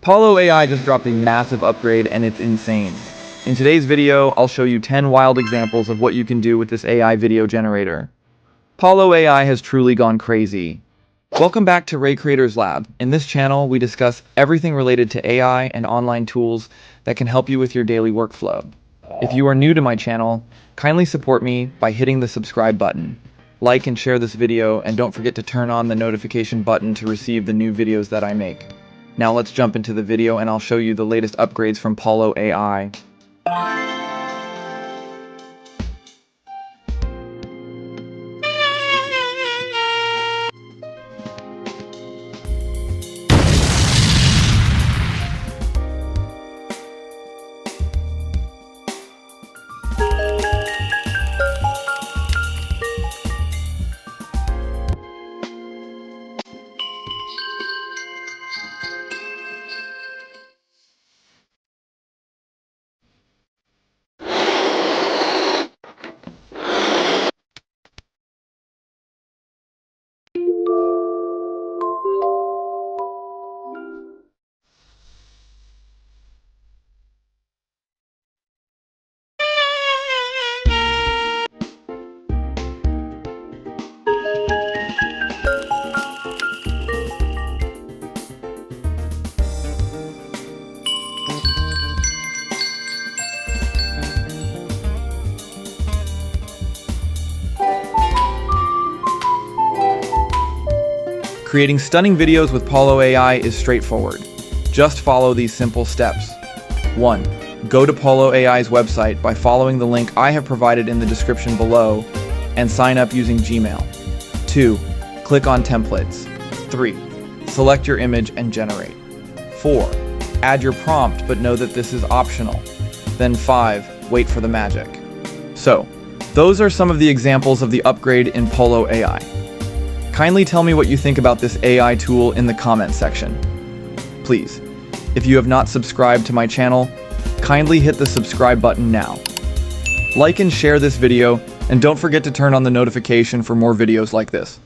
Pollo AI just dropped a massive upgrade and it's insane. In today's video, I'll show you 10 wild examples of what you can do with this AI video generator. Pollo AI has truly gone crazy. Welcome back to Ray Creators Lab. In this channel, we discuss everything related to AI and online tools that can help you with your daily workflow. If you are new to my channel, kindly support me by hitting the subscribe button. Like and share this video, and don't forget to turn on the notification button to receive the new videos that I make. Now let's jump into the video and I'll show you the latest upgrades from Pollo AI. Creating stunning videos with Pollo AI is straightforward. Just follow these simple steps. 1. Go to Pollo AI's website by following the link I have provided in the description below and sign up using Gmail. 2. Click on Templates. 3. Select your image and generate. 4. Add your prompt, but know that this is optional. Then 5. Wait for the magic. So, those are some of the examples of the upgrade in Pollo AI. Kindly tell me what you think about this AI tool in the comment section. Please, if you have not subscribed to my channel, kindly hit the subscribe button now. Like and share this video, and don't forget to turn on the notification for more videos like this.